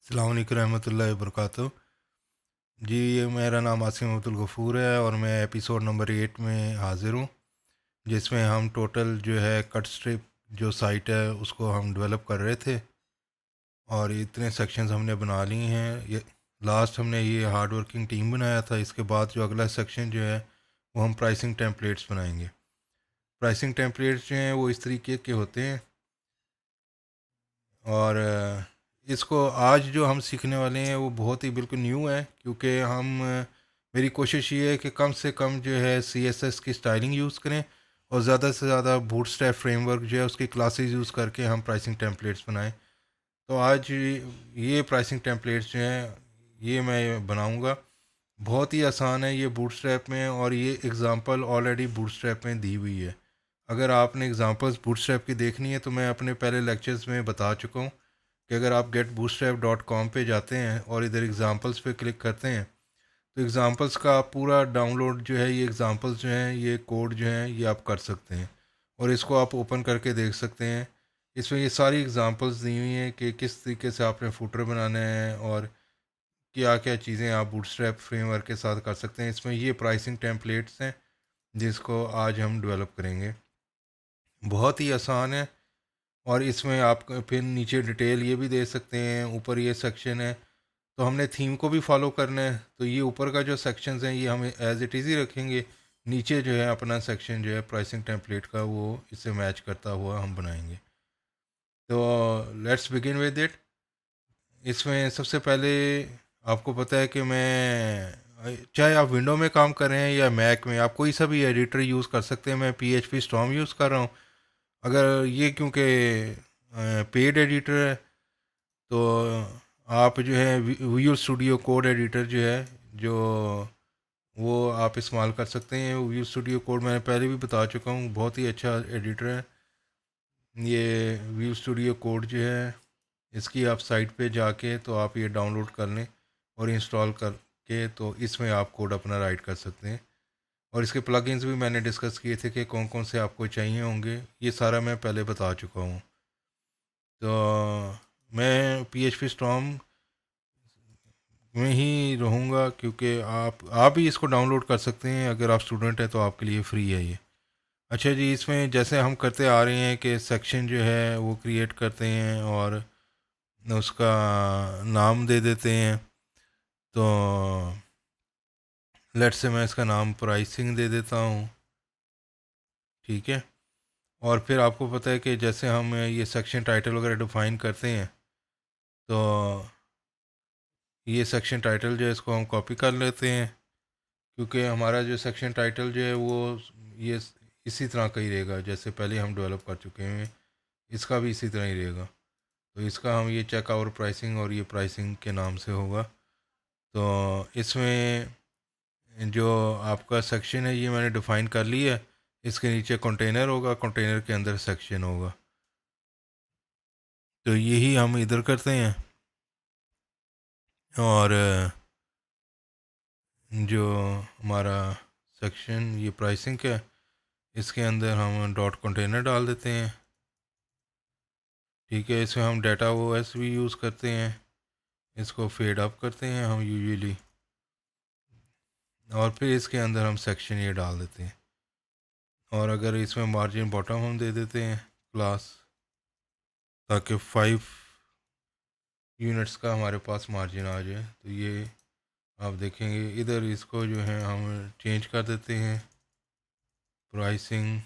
अस्सलाम वालेकुम रहमतुल्लाहि वबरकातुहू। जी, ये मेरा नाम आसिम अब्दुल गफ़ूर है और मैं एपिसोड नंबर 8 में हाज़िर हूँ, जिसमें हम टोटल जो है कट स्ट्रिप जो साइट है उसको हम डेवलप कर रहे थे और इतने सेक्शंस हमने बना लिए हैं। ये लास्ट हमने ये हार्ड वर्किंग टीम बनाया था। इसके बाद जो अगला सेक्शन जो है वो हम प्राइसिंग टेम्पलेट्स बनाएंगे। प्राइसिंग टेम्पलेट्स जो हैं वो इस तरीके के होते हैं और इसको आज जो हम सीखने वाले हैं वो बहुत ही बिल्कुल न्यू है, क्योंकि मेरी कोशिश ये है कि कम से कम जो है CSS की स्टाइलिंग यूज़ करें और ज़्यादा से ज़्यादा बूटस्ट्रैप फ्रेमवर्क जो है उसकी क्लासेस यूज़ करके हम प्राइसिंग टेम्पलेट्स बनाएं। तो आज ये प्राइसिंग टेम्पलेट्स जो हैं ये मैं बनाऊंगा। बहुत ही आसान है ये बूटस्ट्रैप में, और ये एग्ज़ाम्पल ऑलरेडी बूटस्ट्रैप में दी हुई है। अगर आपने एग्ज़ाम्पल्स बूटस्ट्रैप की देखनी है तो मैं अपने पहले लेक्चर्स में बता चुका हूँ कि अगर आप getbootstrap.com पे जाते हैं और इधर एग्ज़ाम्पल्स पे क्लिक करते हैं तो एग्ज़ाम्पल्स का पूरा डाउनलोड जो है, ये एग्ज़ाम्पल्स जो हैं, ये कोड जो हैं ये आप कर सकते हैं और इसको आप ओपन करके देख सकते हैं। इसमें ये सारी एग्ज़ाम्पल्स दी हुई हैं कि किस तरीके से आपने फुटर बनाना है और क्या क्या चीज़ें आप बूटस्ट्रैप फ्रेमवर्क के साथ कर सकते हैं। इसमें ये प्राइसिंग टेम्पलेट्स हैं जिसको आज हम डेवलप करेंगे। बहुत ही आसान है और इसमें आप फिर नीचे डिटेल ये भी दे सकते हैं। ऊपर ये सेक्शन है तो हमने थीम को भी फॉलो करना है, तो ये ऊपर का जो सेक्शंस हैं ये हम एज इट इज़ ही रखेंगे। नीचे जो है अपना सेक्शन जो है प्राइसिंग टेम्पलेट का वो इससे मैच करता हुआ हम बनाएंगे। तो लेट्स बिगिन विद इट। इसमें सबसे पहले आपको पता है कि मैं, चाहे आप विंडो में काम कर रहे हैं या मैक में, आप कोई सा भी एडिटर यूज़ कर सकते हैं। मैं PHP स्टॉर्म यूज़ कर रहा हूँ। अगर ये क्योंकि पेड एडिटर है तो आप जो है विजुअल स्टूडियो कोड एडिटर जो है जो वो आप इस्तेमाल कर सकते हैं। विजुअल स्टूडियो कोड मैंने पहले भी बता चुका हूँ, बहुत ही अच्छा एडिटर है ये विजुअल स्टूडियो कोड जो है। इसकी आप साइट पे जाके तो आप ये डाउनलोड कर लें और इंस्टॉल करके तो इसमें आप कोड अपना राइट कर सकते हैं। और इसके प्लगइन्स भी मैंने डिस्कस किए थे कि कौन कौन से आपको चाहिए होंगे, ये सारा मैं पहले बता चुका हूँ। तो मैं PHP स्टॉर्म में ही रहूँगा, क्योंकि आप भी इसको डाउनलोड कर सकते हैं। अगर आप स्टूडेंट हैं तो आपके लिए फ्री है ये। अच्छा जी, इसमें जैसे हम करते आ रहे हैं कि सेक्शन जो है वो क्रिएट करते हैं और उसका नाम दे देते हैं। तो लेट्स से मैं इसका नाम प्राइसिंग दे देता हूँ, ठीक है। और फिर आपको पता है कि जैसे हम ये सेक्शन टाइटल वगैरह डिफाइन करते हैं तो ये सेक्शन टाइटल जो है इसको हम कॉपी कर लेते हैं, क्योंकि हमारा जो सेक्शन टाइटल जो है वो ये इसी तरह का ही रहेगा जैसे पहले हम डेवलप कर चुके हैं। इसका भी इसी तरह ही रहेगा। तो इसका हम ये चेक आवर प्राइसिंग और ये प्राइसिंग के नाम से होगा। तो इसमें जो आपका सेक्शन है ये मैंने डिफ़ाइन कर लिया है। इसके नीचे कंटेनर होगा, कंटेनर के अंदर सेक्शन होगा। तो यही हम इधर करते हैं। और जो हमारा सेक्शन ये प्राइसिंग का है, इसके अंदर हम डॉट कंटेनर डाल देते हैं, ठीक है। इसमें हम डाटा OS भी यूज़ करते हैं। इसको फेड अप करते हैं हम यूजुअली, और फिर इसके अंदर हम सेक्शन ये डाल देते हैं। और अगर इसमें मार्जिन बॉटम हम दे देते हैं क्लास, ताकि 5 यूनिट्स का हमारे पास मार्जिन आ जाए। तो ये आप देखेंगे इधर इसको जो है हम चेंज कर देते हैं प्राइसिंग,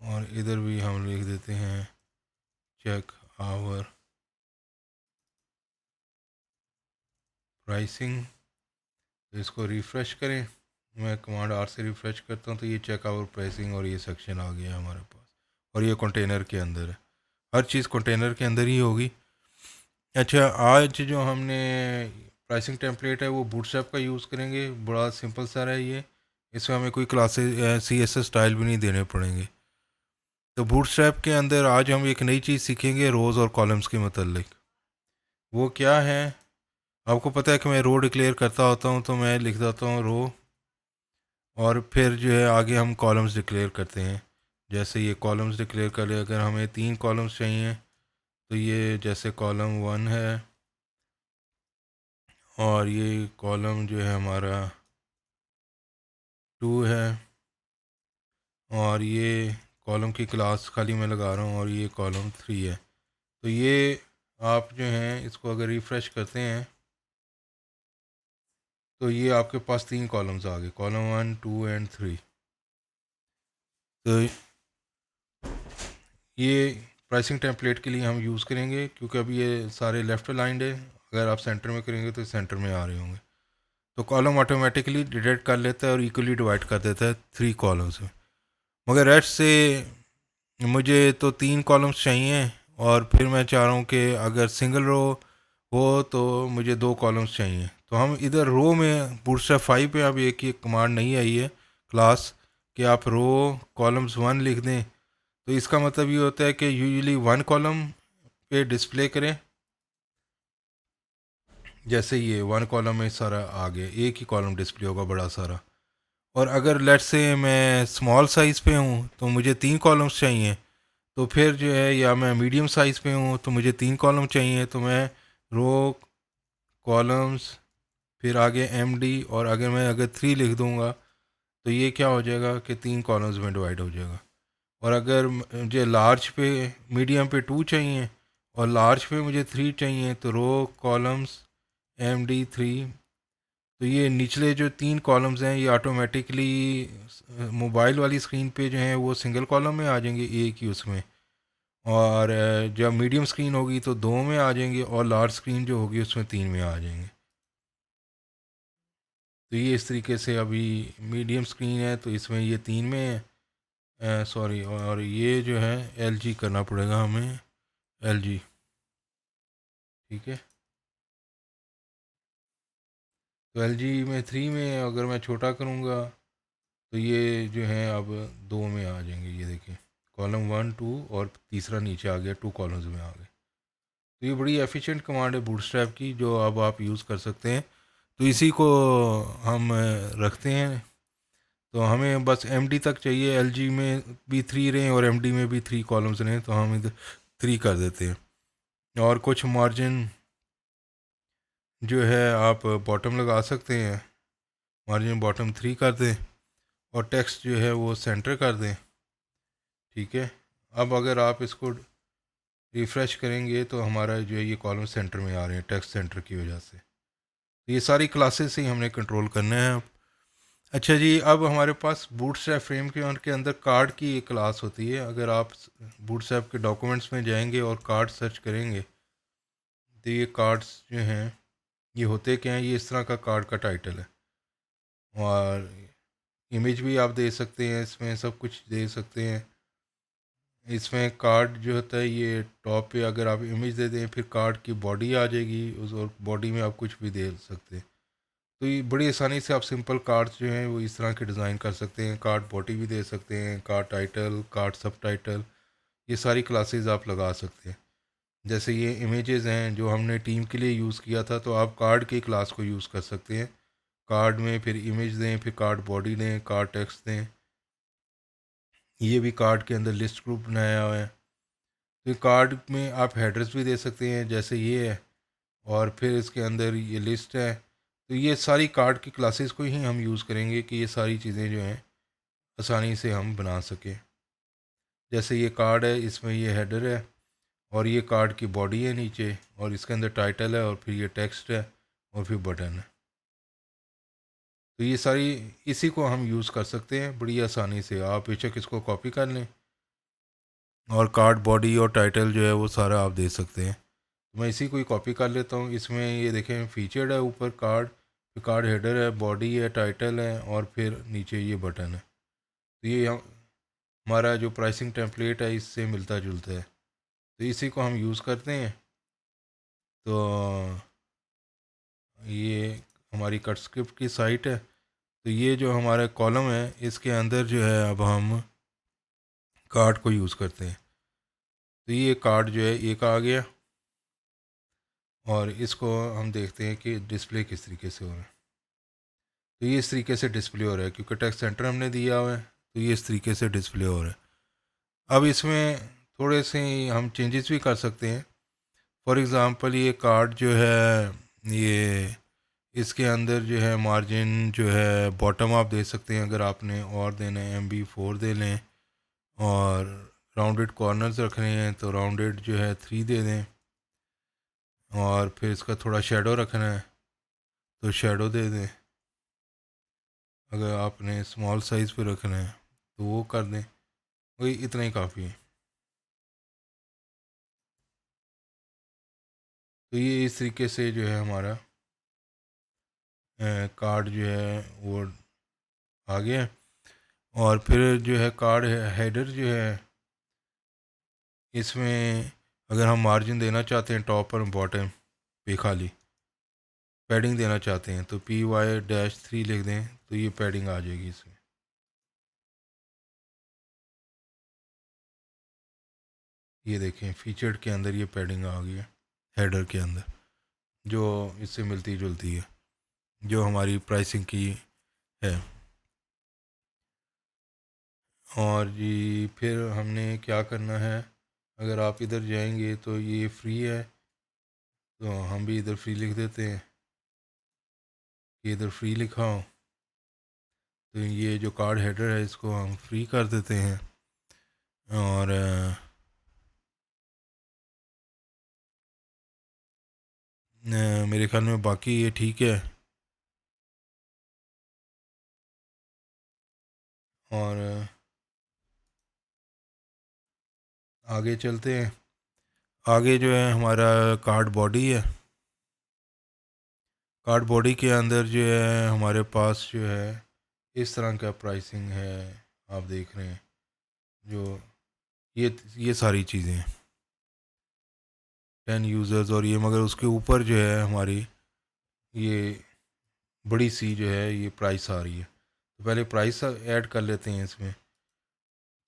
और इधर भी हम लिख देते हैं चेक आवर प्राइसिंग। तो इसको रिफ़्रेश करें। मैं कमांड R से रिफ़्रेश करता हूँ तो ये चेक आवर प्राइसिंग और ये सेक्शन आ गया हमारे पास, और ये कंटेनर के अंदर है। हर चीज़ कंटेनर के अंदर ही होगी। अच्छा, आज जो हमने प्राइसिंग टेम्पलेट है वो बूटस्ट्रैप का यूज़ करेंगे। बड़ा सिंपल सा है ये। इसमें हमें कोई क्लासेस CSS स्टाइल भी नहीं देने पड़ेंगे। तो बूटस्ट्रैप के अंदर आज हम एक नई चीज़ सीखेंगे रोज़ और कॉलम्स के मतलब। वो क्या है, आपको पता है कि मैं रो डिक्लेयर करता होता हूँ तो मैं लिख देता हूँ रो, और फिर जो है आगे हम कॉलम्स डिक्लेयर करते हैं। जैसे ये कॉलम्स डिक्लेयर कर ले, अगर हमें 3 कॉलम्स चाहिए तो ये जैसे कॉलम 1 है और ये कॉलम जो है हमारा 2 है और ये कॉलम की क्लास खाली मैं लगा रहा हूँ और ये कॉलम 3 है। तो ये आप जो हैं इसको अगर रिफ़्रेश करते हैं तो ये आपके पास 3 कॉलम्स आ गए, कॉलम 1, 2 एंड 3। तो ये प्राइसिंग टेम्पलेट के लिए हम यूज़ करेंगे क्योंकि अभी ये सारे लेफ़्ट अलाइंड है। अगर आप सेंटर में करेंगे तो सेंटर में आ रहे होंगे। तो कॉलम ऑटोमेटिकली डिटेक्ट कर लेता है और इक्वली डिवाइड कर देता है 3 कॉलम्स में। मगर रेस्ट से मुझे तो 3 कॉलम्स चाहिए और फिर मैं चाह रहा हूँ कि अगर सिंगल रो हो तो मुझे 2 कॉलम्स चाहिए। तो हम इधर रो में बूटस्ट्रैप 5 पे अब एक ये कमांड नहीं आई है क्लास कि आप रो कॉलम्स 1 लिख दें। तो इसका मतलब ये होता है कि यूजुअली 1 कॉलम पे डिस्प्ले करें, जैसे ये 1 कॉलम में सारा आ गया, एक ही कॉलम डिस्प्ले होगा बड़ा सारा। और अगर लेट्स से मैं स्मॉल साइज़ पे हूँ तो मुझे 3 कॉलम्स चाहिए, तो फिर जो है या मैं मीडियम साइज़ पे हूँ तो मुझे 3 कॉलम चाहिए, तो मैं रो कॉलम्स फिर आगे MD और अगर 3 लिख दूँगा तो ये क्या हो जाएगा कि 3 कॉलम्स में डिवाइड हो जाएगा। और अगर मुझे लार्ज पे मीडियम पे 2 चाहिए और लार्ज पे मुझे 3 चाहिए तो रो कॉलम्स MD3। तो ये निचले जो 3 कॉलम्स हैं ये ऑटोमेटिकली मोबाइल वाली स्क्रीन पे जो है वो सिंगल कॉलम में आ जाएंगे एक ही उसमें, और जब मीडियम स्क्रीन होगी तो 2 में आ जाएंगे और लार्ज स्क्रीन जो होगी उसमें 3 में आ जाएंगे। तो ये इस तरीके से अभी मीडियम स्क्रीन है तो इसमें ये 3 में है, सॉरी, और ये जो है LG करना पड़ेगा हमें, LG। ठीक है, तो LG में 3 में अगर मैं छोटा करूँगा तो ये जो है अब 2 में आ जाएंगे। ये देखिए कॉलम 1, 2 और तीसरा नीचे आ गया, 2 कॉलम्स में आ गए। तो ये बड़ी एफिशिएंट कमांड है बूटस्ट्रैप की जो अब आप यूज़ कर सकते हैं। तो इसी को हम रखते हैं। तो हमें बस MD तक चाहिए, LG में भी 3 रहें और MD में भी 3 कॉलम्स रहें, तो हम इधर 3 कर देते हैं। और कुछ मार्जिन जो है आप बॉटम लगा सकते हैं, मार्जिन बॉटम 3 कर दें और टेक्स्ट जो है वो सेंटर कर दें। ठीक है, अब अगर आप इसको रिफ़्रेश करेंगे तो हमारा जो है ये कॉलम सेंटर में आ रहे हैं टेक्स्ट सेंटर की वजह से। तो ये सारी क्लासेस ही हमने कंट्रोल करना है अब। अच्छा जी, अब हमारे पास बूटस्ट्रैप फ्रेम के अंदर कार्ड की एक क्लास होती है। अगर आप बूटस्ट्रैप के डॉक्यूमेंट्स में जाएंगे और कार्ड सर्च करेंगे तो ये कार्ड्स जो हैं ये होते क्या हैं, ये इस तरह का कार्ड का टाइटल है और इमेज भी आप दे सकते हैं, इसमें सब कुछ दे सकते हैं। इसमें कार्ड जो होता है ये टॉप पे अगर आप इमेज दे दें फिर कार्ड की बॉडी आ जाएगी उस, और बॉडी में आप कुछ भी दे सकते हैं। तो ये बड़ी आसानी से आप सिंपल कार्ड्स जो हैं वो इस तरह के डिज़ाइन कर सकते हैं। कार्ड बॉडी भी दे सकते हैं, कार्ड टाइटल, कार्ड सब टाइटल, ये सारी क्लासेस आप लगा सकते हैं। जैसे ये इमेजेस हैं जो हमने टीम के लिए यूज़ किया था, तो आप कार्ड की क्लास को यूज़ कर सकते हैं। कार्ड में फिर इमेज दें, फिर कार्ड बॉडी दें, कार्ड टेक्स्ट दें। ये भी कार्ड के अंदर लिस्ट ग्रुप बनाया हुआ है। तो कार्ड में आप हेडर्स भी दे सकते हैं जैसे ये है, और फिर इसके अंदर ये लिस्ट है। तो ये सारी कार्ड की क्लासेस को ही हम यूज़ करेंगे कि ये सारी चीज़ें जो हैं आसानी से हम बना सकें। जैसे ये कार्ड है, इसमें ये हेडर है और ये कार्ड की बॉडी है नीचे, और इसके अंदर टाइटल है और फिर ये टेक्स्ट है और फिर बटन है। तो ये सारी इसी को हम यूज़ कर सकते हैं बड़ी आसानी से। आप बेशक इसको कॉपी कर लें और कार्ड बॉडी और टाइटल जो है वो सारा आप दे सकते हैं। मैं इसी को ही कॉपी कर लेता हूँ। इसमें ये देखें फीचर्ड है, ऊपर कार्ड, फिर कार्ड हेडर है, बॉडी है, टाइटल है और फिर नीचे ये बटन है। तो ये हमारा जो प्राइसिंग टेम्पलेट है इससे मिलता जुलता है, तो इसी को हम यूज़ करते हैं। तो ये हमारी कट स्क्रिप्ट की साइट है। तो ये जो हमारा कॉलम है इसके अंदर जो है अब हम कार्ड को यूज़ करते हैं। तो ये कार्ड जो है एक आ गया और इसको हम देखते हैं कि डिस्प्ले किस तरीके से हो रहा है। तो ये इस तरीके से डिस्प्ले हो रहा है क्योंकि टेक्स्ट सेंटर हमने दिया हुआ है, तो ये इस तरीके से डिस्प्ले हो रहा है। अब इसमें थोड़े से हम चेंजेस भी कर सकते हैं। फॉर एग्ज़ाम्पल ये कार्ड जो है, ये इसके अंदर जो है मार्जिन जो है बॉटम आप दे सकते हैं, अगर आपने और देना है MB4 दे लें, और राउंडेड कॉर्नर्स रखने हैं तो राउंडेड जो है 3 दे दें, और फिर इसका थोड़ा शेडो रखना है तो शेडो दे दें। अगर आपने स्मॉल साइज़ पे रखना है तो वो कर दें, वही इतना ही काफ़ी है। तो ये इस तरीके से जो है हमारा कार्ड जो है वो आ गया। और फिर जो है कार्ड हेडर जो है, इसमें अगर हम मार्जिन देना चाहते हैं टॉप और बॉटम पे, खाली पैडिंग देना चाहते हैं तो PY-3 लिख दें तो ये पैडिंग आ जाएगी इसमें। ये देखें फीचर्ड के अंदर ये पैडिंग आ गई है हेडर के अंदर, जो इससे मिलती जुलती है, जो हमारी प्राइसिंग की है। और जी फिर हमने क्या करना है, अगर आप इधर जाएंगे तो ये फ्री है, तो हम भी इधर फ्री लिख देते हैं कि इधर फ्री लिखा हो। तो ये जो कार्ड हेडर है इसको हम फ्री कर देते हैं। और मेरे ख्याल में बाकी ये ठीक है। और आगे चलते हैं। आगे जो है हमारा कार्ड बॉडी है। कार्ड बॉडी के अंदर जो है हमारे पास जो है इस तरह का प्राइसिंग है, आप देख रहे हैं जो ये सारी चीज़ें हैं, 10 यूज़र्स और ये, मगर उसके ऊपर जो है हमारी ये बड़ी सी जो है ये प्राइस आ रही है। तो पहले प्राइस ऐड कर लेते हैं इसमें।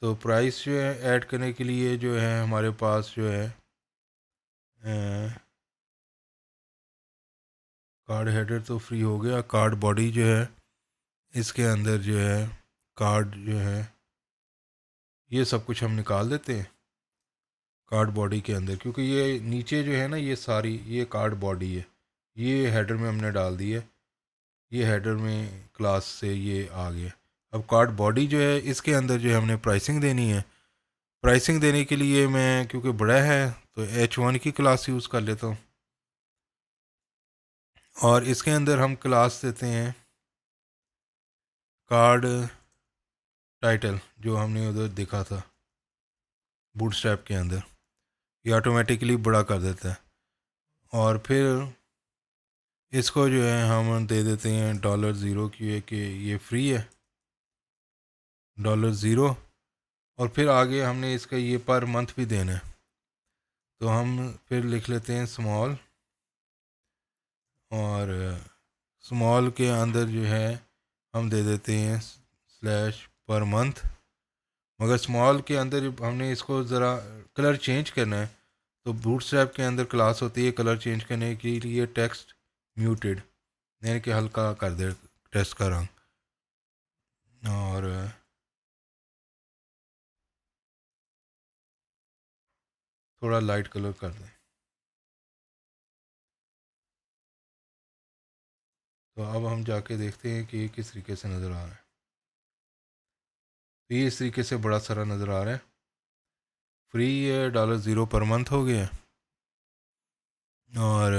तो प्राइस जो है ऐड करने के लिए जो है हमारे पास जो है कार्ड हेडर तो फ्री हो गया, कार्ड बॉडी जो है इसके अंदर जो है कार्ड जो है ये सब कुछ हम निकाल देते हैं कार्ड बॉडी के अंदर, क्योंकि ये नीचे जो है ना ये सारी ये कार्ड बॉडी है, ये हेडर में हमने डाल दी है, ये हेडर में क्लास से ये आ गया। अब कार्ड बॉडी जो है इसके अंदर जो है हमने प्राइसिंग देनी है। प्राइसिंग देने के लिए मैं, क्योंकि बड़ा है तो H1 की क्लास यूज़ कर लेता हूँ, और इसके अंदर हम क्लास देते हैं कार्ड टाइटल, जो हमने उधर देखा था बूटस्ट्रैप के अंदर, ये ऑटोमेटिकली बड़ा कर देता है। और फिर इसको जो है हम दे देते हैं $0 की, कि ये फ्री है $0। और फिर आगे हमने इसका ये पर मंथ भी देना है, तो हम फिर लिख लेते हैं स्मॉल, और स्मॉल के अंदर जो है हम दे देते हैं स्लैश पर मंथ। मगर स्मॉल के अंदर हमने इसको ज़रा कलर चेंज करना है, तो बूटस्ट्रैप के अंदर क्लास होती है कलर चेंज करने के लिए टेक्स्ट म्यूटेड, यानी कि हल्का कर दे टेक्स्ट का रंग, और थोड़ा लाइट कलर कर दें। तो अब हम जाके देखते हैं कि ये किस तरीके से नज़र आ रहा है। तो ये इस तरीके से बड़ा सारा नज़र आ रहा है। फ्री है $0 पर मंथ हो गया। और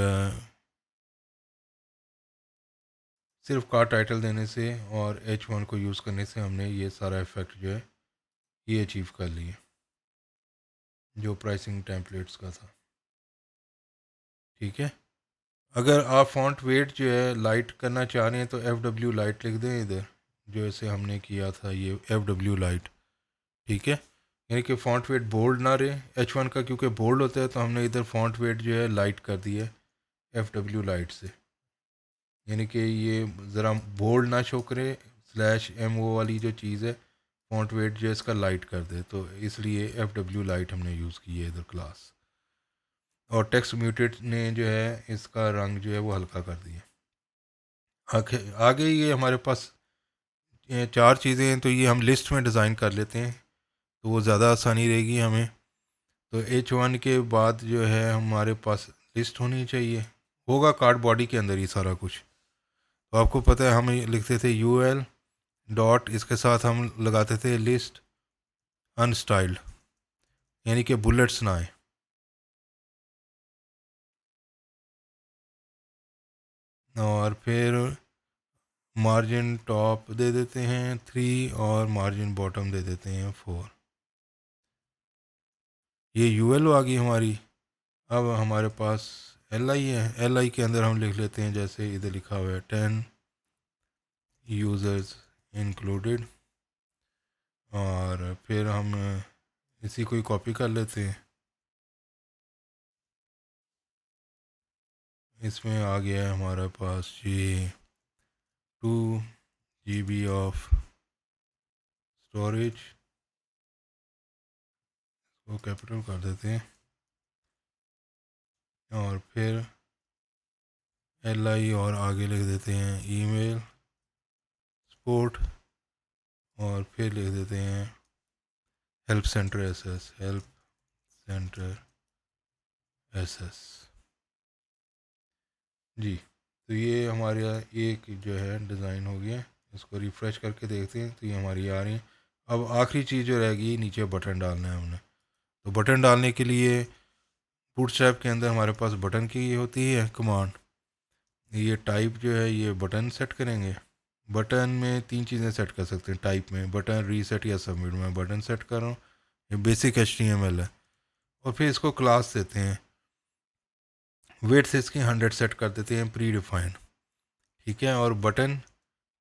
सिर्फ कार टाइटल देने से और H1 को यूज़ करने से हमने ये सारा इफ़ेक्ट जो है ये अचीव कर लिया, जो प्राइसिंग टेम्पलेट्स का था। ठीक है। अगर आप फ़ॉन्ट वेट जो है लाइट करना चाह रहे हैं तो FW लाइट लिख दें इधर, जो ऐसे हमने किया था ये FW लाइट। ठीक है, यानी कि फ़ॉन्ट वेट बोल्ड ना रहे H1 का, क्योंकि बोल्ड होता है, तो हमने इधर फ़ॉन्ट वेट जो है लाइट कर दिया FW लाइट से, यानी कि ये ज़रा बोल्ड ना शो करे, /MO वाली जो चीज़ है फ़ॉन्ट वेट जो है इसका लाइट कर दे, तो इसलिए FW लाइट हमने यूज़ की है इधर क्लास। और टेक्स्ट म्यूटेट ने जो है इसका रंग जो है वो हल्का कर दिया। आगे ये हमारे पास ये 4 चीज़ें हैं, तो ये हम लिस्ट में डिज़ाइन कर लेते हैं तो वो ज़्यादा आसानी रहेगी हमें। तो H1 के बाद जो है हमारे पास लिस्ट होनी चाहिए, होगा कार्ड बॉडी के अंदर ही सारा कुछ। तो आपको पता है हम लिखते थे UL डॉट, इसके साथ हम लगाते थे लिस्ट अनस्टाइल्ड, यानी कि बुलेट्स ना आए। और फिर मार्जिन टॉप दे देते हैं 3 और मार्जिन बॉटम दे देते हैं 4। ये UL आ गई हमारी। अब हमारे पास LI है, LI के अंदर हम लिख लेते हैं जैसे इधर लिखा हुआ है 10 यूज़र्स इंक्लूडेड, और फिर हम इसी को ही कॉपी कर लेते हैं। इसमें आ गया है हमारे पास ये 2 GB ऑफ स्टोरेज, को कैपिटल कर देते हैं। और फिर LI और आगे लिख देते हैं ईमेल सपोर्ट, और फिर लिख देते हैं help centre SS, help centre SS। जी, तो ये हमारे एक जो है डिज़ाइन हो गया। इसको रिफ़्रेश करके देखते हैं तो ये हमारी आ रही है। अब आखिरी चीज़ जो रह गई, नीचे बटन डालना है हमने। तो बटन डालने के लिए बूटस्ट्रैप के अंदर हमारे पास बटन की होती है कमांड। ये टाइप जो है ये बटन सेट करेंगे। बटन में 3 चीज़ें सेट कर सकते हैं टाइप में, बटन, रीसेट या सबमिट। मैं बटन सेट कर रहा हूँ, ये बेसिक HTML है। और फिर इसको क्लास देते हैं, वेट से इसकी 100 सेट कर देते हैं प्री डिफाइंड, ठीक है। और बटन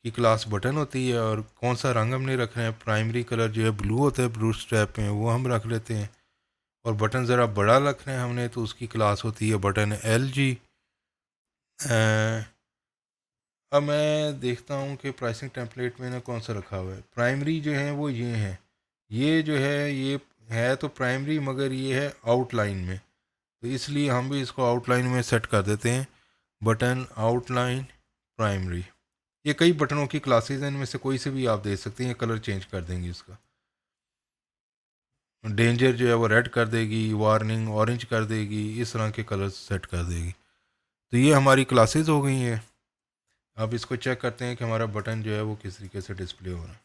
की क्लास बटन होती है, और कौन सा रंग हमने रखना है, प्राइमरी कलर जो है ब्लू होता है ब्लू स्ट्रैप में, वो हम रख लेते हैं। और बटन ज़रा बड़ा रखना है हमने, तो उसकी क्लास होती है बटन LG। अब मैं देखता हूँ कि प्राइसिंग टेम्पलेट में ना कौन सा रखा हुआ है। प्राइमरी जो है वो ये है, ये जो है ये है तो प्राइमरी, मगर ये है आउटलाइन में, तो इसलिए हम भी इसको आउटलाइन में सेट कर देते हैं, बटन आउटलाइन प्राइमरी। ये कई बटनों की क्लासेस हैं, इनमें से कोई से भी आप दे सकते हैं, ये कलर चेंज कर देंगे इसका। डेंजर जो है वो रेड कर देगी, वार्निंग ऑरेंज कर देगी, इस तरह के कलर सेट कर देगी। तो ये हमारी क्लासेस हो गई हैं। अब इसको चेक करते हैं कि हमारा बटन जो है वो किस तरीके से डिस्प्ले हो रहा है।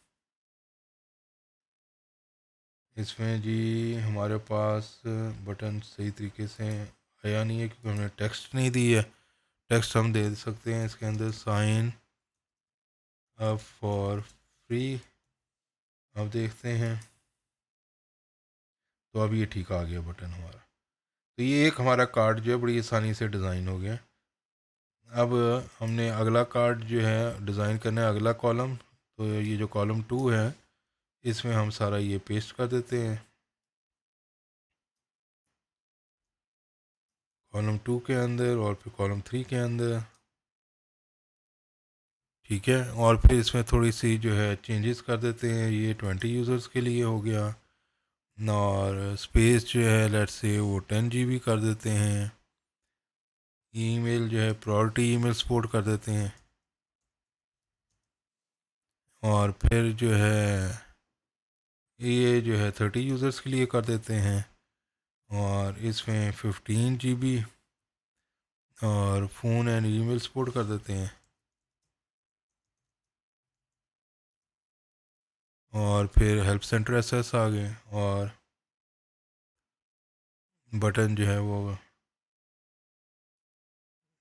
इसमें जी हमारे पास बटन सही तरीके से आया नहीं है, क्योंकि हमने टेक्स्ट नहीं दी है। टेक्स्ट हम दे सकते हैं इसके अंदर, साइन अप फॉर फ्री। अब देखते हैं, तो अब ये ठीक आ गया बटन हमारा। तो ये एक हमारा कार्ड जो है बड़ी आसानी से डिज़ाइन हो गया। अब हमने अगला कार्ड जो है डिज़ाइन करना है, अगला कॉलम। तो ये जो कॉलम 2 है, इसमें हम सारा ये पेस्ट कर देते हैं कॉलम 2 के अंदर, और फिर कॉलम 3 के अंदर, ठीक है। और फिर इसमें थोड़ी सी जो है चेंजेस कर देते हैं। ये 20 यूज़र्स के लिए हो गया, और स्पेस जो है लेट्स से वो 10 GB कर देते हैं। ईमेल जो है प्रायोरिटी ईमेल सपोर्ट कर देते हैं। और फिर जो है ये जो है 30 यूज़र्स के लिए कर देते हैं, और इसमें 15 GB, और फ़ोन एंड ईमेल सपोर्ट कर देते हैं। और फिर हेल्प सेंटर SS आ गए, और बटन जो है वो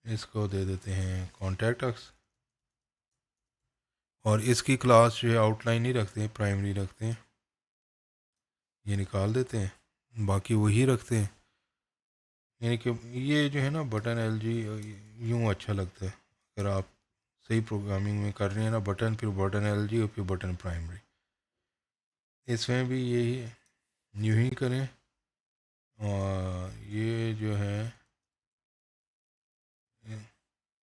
इसको दे देते हैं कॉन्टैक्ट अस। और इसकी क्लास जो है आउटलाइन नहीं रखते हैं, प्राइमरी रखते हैं, ये निकाल देते हैं, बाकी वही रखते हैं। यानी कि ये जो है ना बटन LG यूँ अच्छा लगता है, अगर आप सही प्रोग्रामिंग में कर रहे हैं ना, बटन फिर बटन LG और फिर बटन प्राइमरी, इसमें भी यही यूँ ही करें। और ये जो है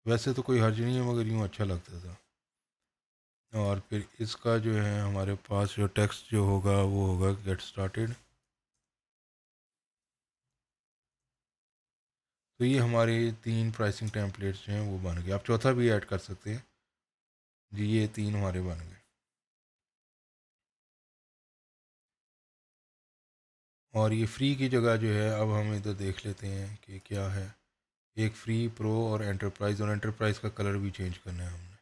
वैसे तो कोई हर्ज नहीं है, मगर यूँ अच्छा लगता था। और फिर इसका जो है हमारे पास जो टेक्स्ट जो होगा वो होगा गेट स्टार्टेड। तो ये हमारे 3 प्राइसिंग टेम्पलेट्स जो हैं वो बन गए। आप चौथा भी ऐड कर सकते हैं जी, ये 3 हमारे बन गए। और ये फ्री की जगह जो है अब हम इधर देख लेते हैं कि क्या है। एक फ्री, प्रो और एंटरप्राइज़ का कलर भी चेंज करना है हमने।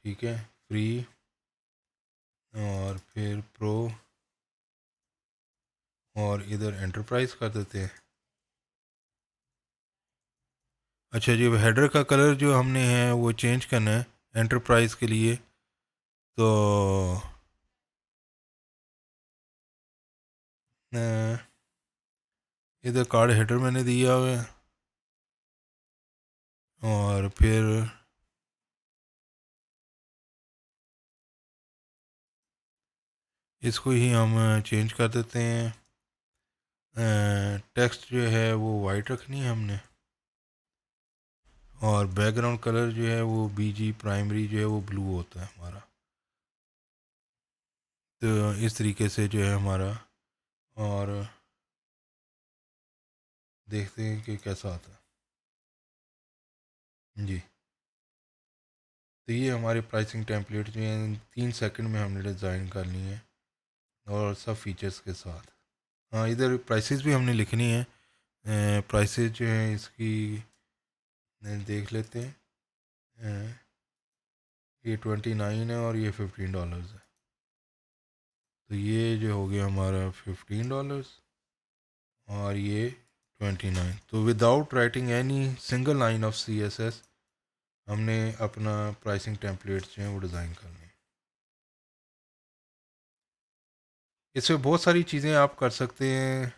ठीक है, फ्री और फिर प्रो और इधर एंटरप्राइज़ कर देते हैं। अच्छा जी, अब हेडर का कलर जो हमने है वो चेंज करना है एंटरप्राइज़ के लिए। तो इधर कार्ड हेडर मैंने दिया हुआ है और फिर इसको ही हम चेंज कर देते हैं। टेक्स्ट जो है वो वाइट रखनी है हमने और बैकग्राउंड कलर जो है वो बीजी प्राइमरी जो है वो ब्लू होता है हमारा। तो इस तरीके से जो है हमारा, और देखते हैं कि कैसा आता है जी। तो ये हमारे प्राइसिंग टेम्पलेट जो हैं 3 सेकंड में हमने डिज़ाइन कर ली है और सब फीचर्स के साथ। हाँ, इधर प्राइसेस भी हमने लिखनी है। प्राइसेस जो हैं इसकी देख लेते हैं। ये 29 है और ये $15 है। तो ये जो हो गया हमारा $15 और ये 29। तो without writing any single line of CSS हमने अपना प्राइसिंग टेम्पलेट्स जो हैं वो डिज़ाइन करने हैं। इसमें बहुत सारी चीज़ें आप कर सकते हैं।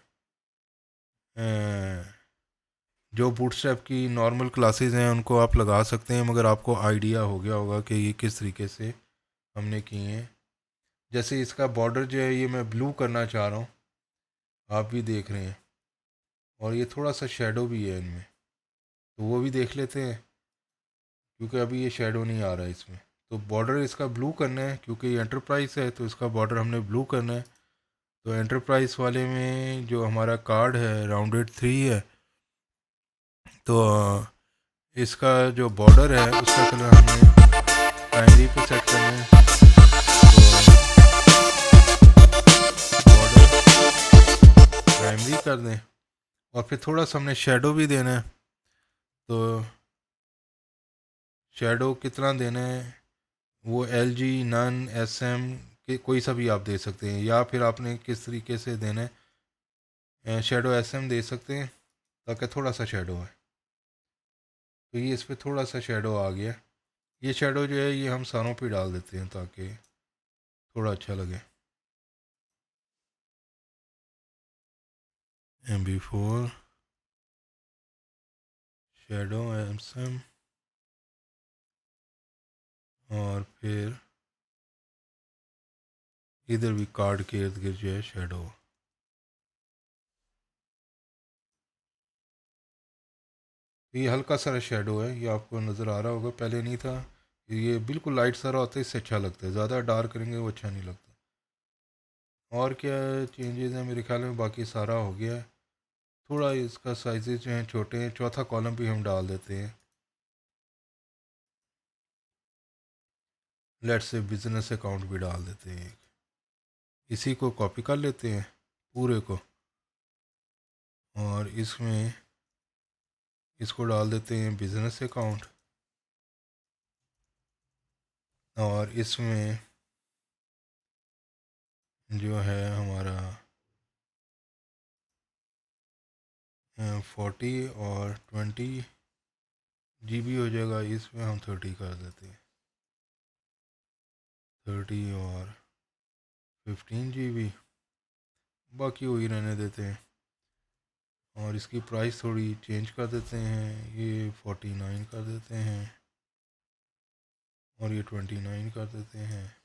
जो बूटस्ट्रैप की नॉर्मल क्लासेस हैं उनको आप लगा सकते हैं, मगर आपको आइडिया हो गया होगा कि ये किस तरीके से हमने किए हैं। जैसे इसका बॉर्डर जो है ये मैं ब्लू करना चाह रहा हूँ, आप भी देख रहे हैं, और ये थोड़ा सा शेडो भी है इनमें, तो वो भी देख लेते हैं क्योंकि अभी ये शेडो नहीं आ रहा है इसमें। तो बॉर्डर इसका ब्लू करना है क्योंकि ये एंटरप्राइज़ है, तो इसका बॉर्डर हमने ब्लू करना है। तो एंटरप्राइज़ वाले में जो हमारा कार्ड है राउंडेड 3 है, तो इसका जो बॉर्डर है उसका कलर हमने प्राइमरी पे सेट करना है। तो बॉर्डर प्राइमरी कर दें और फिर थोड़ा सा हमने शेडो भी देना है। तो शेडो कितना देना है, वो LG, नन, SM के कोई सा भी आप दे सकते हैं, या फिर आपने किस तरीके से देना है, शेडो SM दे सकते हैं ताकि थोड़ा सा शेडो है। तो ये इस पर थोड़ा सा शेडो आ गया। ये शेडो जो है ये हम सारों पे डाल देते हैं ताकि थोड़ा अच्छा लगे। MB4 शेडो SM और फिर इधर भी कार्ड के इर्द गिर्द जो है शेडो। ये हल्का सा शेडो है, ये आपको नज़र आ रहा होगा, पहले नहीं था। ये बिल्कुल लाइट सारा होता है, इससे अच्छा लगता है। ज़्यादा डार्क करेंगे वो अच्छा नहीं लगता। और क्या चेंजेस हैं, मेरे ख्याल में बाकी सारा हो गया है। थोड़ा इसका साइजेस जो हैं छोटे हैं, चौथा कॉलम भी हम डाल देते हैं। लेट्स से बिजनेस अकाउंट भी डाल देते हैं। इसी को कॉपी कर लेते हैं पूरे को, और इसमें इसको डाल देते हैं बिजनेस अकाउंट, और इसमें जो है हमारा 40 और 20 GB हो जाएगा। इसमें हम 30 कर देते हैं, 30 और 15 GB, बाकी वही रहने देते हैं। और इसकी प्राइस थोड़ी चेंज कर देते हैं, ये 49 कर देते हैं और ये 29 कर देते हैं,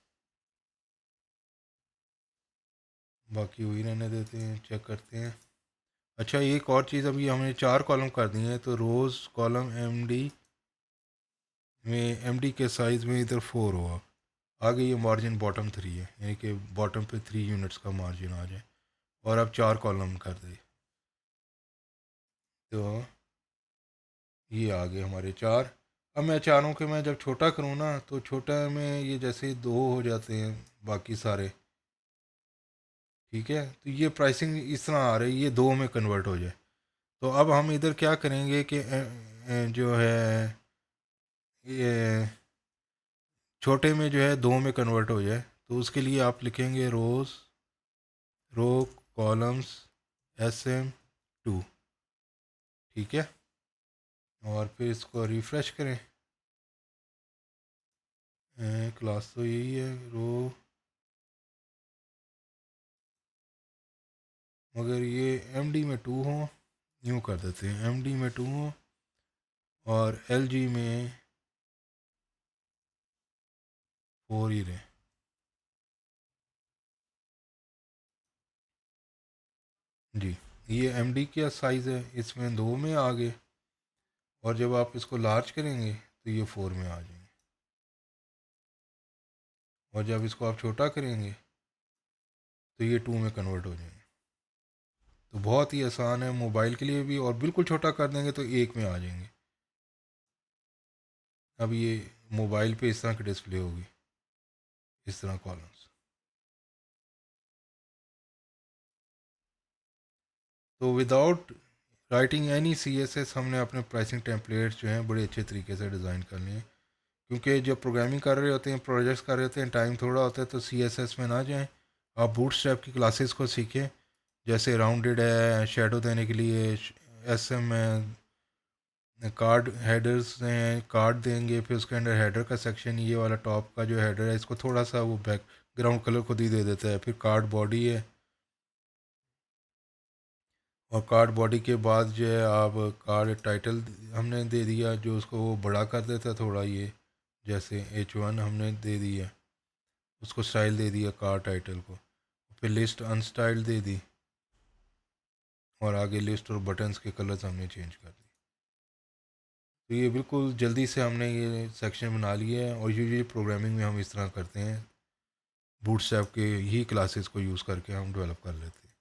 बाकी वही रहने देते हैं। चेक करते हैं। अच्छा, एक और चीज़, अभी हमने 4 कॉलम कर दिए हैं, तो रोज़ कॉलम MD के साइज़ में इधर 4 होगा। आगे ये मार्जिन बॉटम 3 है, यानी कि बॉटम पे 3 यूनिट्स का मार्जिन आ जाए। और अब 4 कॉलम कर दे, तो ये आ गए हमारे 4। अब मैं चाह रहा हूँ कि मैं जब छोटा करूँ ना, तो छोटा में ये जैसे 2 हो जाते हैं बाकी सारे। ठीक है, तो ये प्राइसिंग इस तरह आ रही है, ये दो में कन्वर्ट हो जाए। तो अब हम इधर क्या करेंगे कि जो है ये छोटे में जो है दो में कन्वर्ट हो जाए, तो उसके लिए आप लिखेंगे रो कॉलम्स SM2। ठीक है, और फिर इसको रिफ़्रेश करें। क्लास तो यही है रो, मगर ये MD में 2 हो, यूँ कर देते हैं MD में 2 हो और LG में 4 ही रहे। जी, ये MD का साइज़ है, इसमें दो में आ गए, और जब आप इसको लार्ज करेंगे तो ये 4 में आ जाएंगे, और जब इसको आप छोटा करेंगे तो ये 2 में कन्वर्ट हो जाएंगे। तो बहुत ही आसान है मोबाइल के लिए भी, और बिल्कुल छोटा कर देंगे तो एक में आ जाएंगे। अब ये मोबाइल पे इस तरह की डिस्प्ले होगी, इस तरह कॉलम्स। तो विदाउट राइटिंग एनी CSS हमने अपने प्राइसिंग टेम्पलेट्स जो हैं बड़े अच्छे तरीके से डिज़ाइन कर लिए हैं। क्योंकि जब प्रोग्रामिंग कर रहे होते हैं, प्रोजेक्ट्स कर रहे होते हैं, टाइम थोड़ा होता है, तो CSS में ना जाएं, आप बूटस्ट्रैप की क्लासेस को सीखें। जैसे राउंडेड है शेडो देने के लिए, SM है, कार्ड हेडर्स हैं, कार्ड देंगे, फिर उसके अंदर हेडर का सेक्शन, ये वाला टॉप का जो हेडर है इसको थोड़ा सा वो बैकग्राउंड कलर खुद ही दे देता है। फिर कार्ड बॉडी है, और कार्ड बॉडी के बाद जो है आप कार्ड टाइटल हमने दे दिया, जो उसको वो बड़ा कर देता है थोड़ा, ये जैसे H1 हमने दे दिया, उसको स्टाइल दे दिया कार्ड टाइटल को। फिर लिस्ट अनस्टाइल दे दी, और आगे लिस्ट और बटन्स के कलर्स हमने चेंज कर दिए। तो ये बिल्कुल जल्दी से हमने ये सेक्शन बना लिया है, और यूजुअली प्रोग्रामिंग में हम इस तरह करते हैं, बूटस्ट्रैप के ही क्लासेस को यूज़ करके हम डेवलप कर लेते हैं।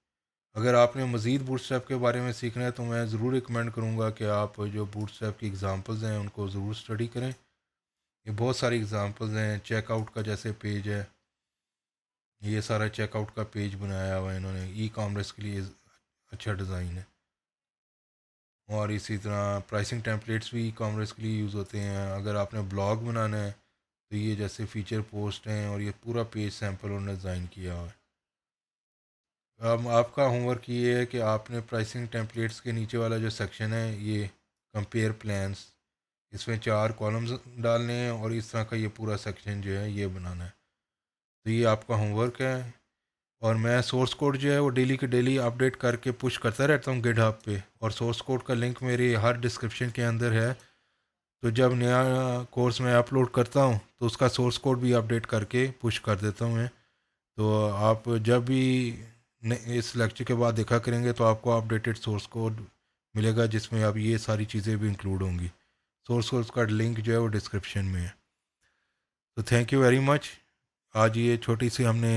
अगर आपने मज़ीद बूटस्ट्रैप के बारे में सीखना है तो मैं ज़रूर रिकमेंड करूँगा कि आप जो बूटस्ट्रैप की एग्ज़ाम्पल्स हैं उनको ज़रूर स्टडी करें। ये बहुत सारी एग्ज़ाम्पल्स हैं, चेकआउट का जैसे पेज है, ये सारा चेकआउट का पेज बनाया हुआ है इन्होंने, E-कॉमर्स के लिए अच्छा डिज़ाइन है। और इसी तरह प्राइसिंग टेम्पलेट्स भी E-कॉमर्स के लिए यूज़ होते हैं। अगर आपने ब्लॉग बनाना है तो ये जैसे फ़ीचर पोस्ट हैं, और ये पूरा पेज सैम्पल उन्होंने डिज़ाइन किया हुआ है। अब आपका होमवर्क ये है कि आपने प्राइसिंग टेम्पलेट्स के नीचे वाला जो सेक्शन है, ये कंपेयर प्लान्स, इसमें 4 कॉलम्स डालने हैं, और इस तरह का ये पूरा सेक्शन जो है ये बनाना है। तो ये आपका होमवर्क है, और मैं सोर्स कोड जो है वो डेली के डेली अपडेट करके पुश करता रहता हूँ गिटहब पे, और सोर्स कोड का लिंक मेरे हर डिस्क्रिप्शन के अंदर है। तो जब नया कोर्स मैं अपलोड करता हूँ तो उसका सोर्स कोड भी अपडेट करके पुश कर देता हूँ मैं। तो आप जब भी इस लेक्चर के बाद देखा करेंगे तो आपको अपडेटेड सोर्स कोड मिलेगा, जिसमें अब ये सारी चीज़ें भी इंक्लूड होंगी। सोर्स कोड का लिंक जो है वो डिस्क्रिप्शन में है। तो थैंक यू वेरी मच। आज ये छोटी सी हमने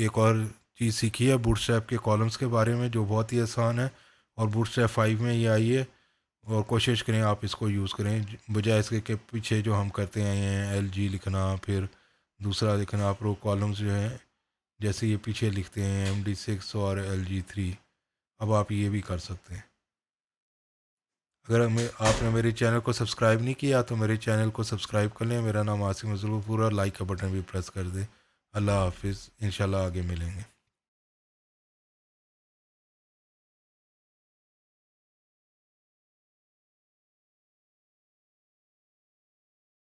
एक और चीज़ सीखी है बूटस्ट्रैप के कॉलम्स के बारे में, जो बहुत ही आसान है, और बूटस्ट्रैप 5 में ये आई है। और कोशिश करें आप इसको यूज़ करें, बजाय इसके के पीछे जो हम करते हैं LG लिखना, फिर दूसरा लिखना, आप रो कॉलम्स जो है जैसे ये पीछे लिखते हैं MD6 और LG3, अब आप ये भी कर सकते हैं। अगर आपने मेरे चैनल को सब्सक्राइब नहीं किया तो मेरे चैनल को सब्सक्राइब कर लें। मेरा नाम आसिम, ज़रूर पूरा लाइक का बटन भी प्रेस कर दें। अल्लाह हाफिज़, इंशाल्लाह आगे मिलेंगे।